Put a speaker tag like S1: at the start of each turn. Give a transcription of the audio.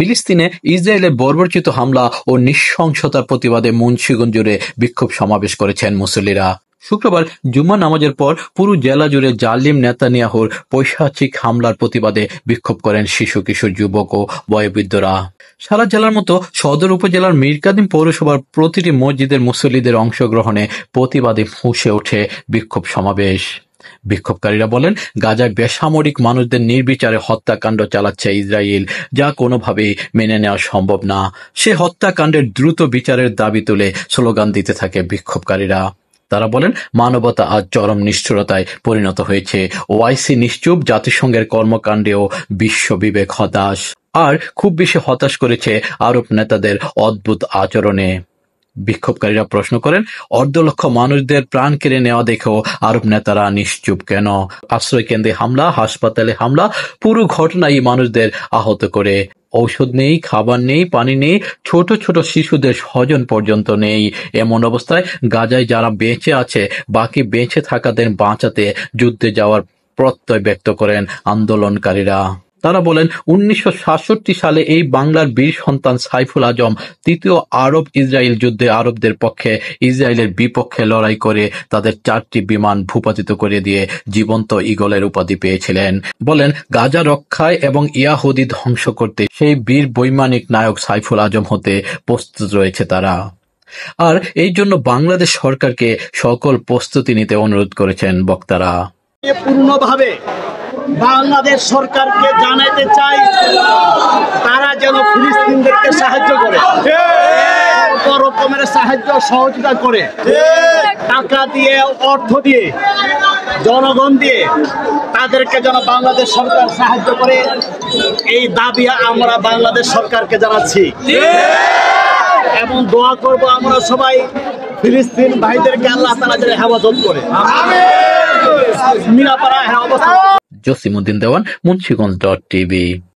S1: ফিলিস্তিনে ইসরায়েলের বর্বরচিত হামলা ও নৃশংসতার প্রতিবাদে মুন্সিগঞ্জ জুড়ে বিক্ষোভ সমাবেশ করেছেন মুসল্লিরা। শুক্রবার জুম্মা নামাজের পর পুরো জেলা জুড়ে জালিম নেতানিয়াহুর পৈশাচিক হামলার প্রতিবাদে বিক্ষোভ করেন শিশু, কিশোর, যুবক ও বয়োবৃদ্ধরা। সারা জেলার মতো সদর উপজেলার মীরকাদিম পৌরসভার প্রতিটি মসজিদের মুসল্লিদের অংশগ্রহণে প্রতিবাদে ফুঁসে ওঠে বিক্ষোভ সমাবেশ। বিক্ষোভকারীরা বলেন, গাজায় বেসামরিক মানুষদের নির্বিচারে হত্যাকাণ্ড চালাচ্ছে ইসরায়েল, যা কোনোভাবেই মেনে নেওয়া সম্ভব না। সে হত্যাকাণ্ডের দ্রুত বিচারের দাবি তুলে স্লোগান দিতে থাকে বিক্ষোভকারীরা। তারা বলেন, মানবতা আজ চরম নিষ্ঠুরতায় পরিণত হয়েছে। ওআইসি নিশ্চুপ, জাতিসংঘের কর্মকাণ্ডেও বিশ্ব বিবেক হতাশ। আর খুব বেশি হতাশ করেছে আরব নেতাদের অদ্ভুত আচরণে। বিক্ষোভকারীরা প্রশ্ন করেন, অর্ধলক্ষ মানুষদের প্রাণ কেড়ে নেওয়া দেখেও আরব নেতারা নিশ্চুপ কেন? আশ্রয় কেন্দ্রে হামলা, হাসপাতালে হামলা, পুরো ঘটনাই মানুষদের আহত করে। ঔষধ নেই, খাবার নেই, পানি নেই, ছোট ছোট শিশুদের স্বজন পর্যন্ত নেই। এমন অবস্থায় গাজায় যারা বেঁচে আছে, বাকি বেঁচে থাকাদের বাঁচাতে যুদ্ধে যাওয়ার প্রত্যয় ব্যক্ত করেন আন্দোলনকারীরা। তারা বলেন, 1967 সালে এই বাংলার বীর সন্তান সাইফুল আজম তৃতীয় আরব ইসরায়েল যুদ্ধে আরবদের পক্ষে ইসরায়েলের বিপক্ষে লড়াই করে তাদের 4টি বিমান ভূপাতিত করে দিয়ে জীবন্ত ঈগলের উপাধি পেয়েছিলেন। বলেন, গাজা রক্ষায় এবং ইয়াহুদি ধ্বংস করতে সেই বীর বৈমানিক নায়ক সাইফুল আজম হতে প্রস্তুত রয়েছে তারা। আর এই জন্য বাংলাদেশ সরকারকে সকল প্রস্তুতি নিতে অনুরোধ করেছেন বক্তারা।
S2: পূর্ণভাবে বাংলাদেশ সরকারকে জানাতে চাই, তারা যেন ফিলিস্তিনদেরকে সাহায্য করে, রকমের সাহায্য সহযোগিতা করে, টাকা দিয়ে, অর্থ দিয়ে, জনগণ দিয়ে তাদেরকে যেন বাংলাদেশ সরকার সাহায্য করে। এই দাবি আমরা বাংলাদেশ সরকারকে জানাচ্ছি এবং দোয়া করব আমরা সবাই ফিলিস্তিন ভাইদেরকে আল্লাহ তাআলা যেন হেফাজত করে।
S1: জসিমউদ্দিন দেওয়ান, মুন্সিগঞ্জ.tv।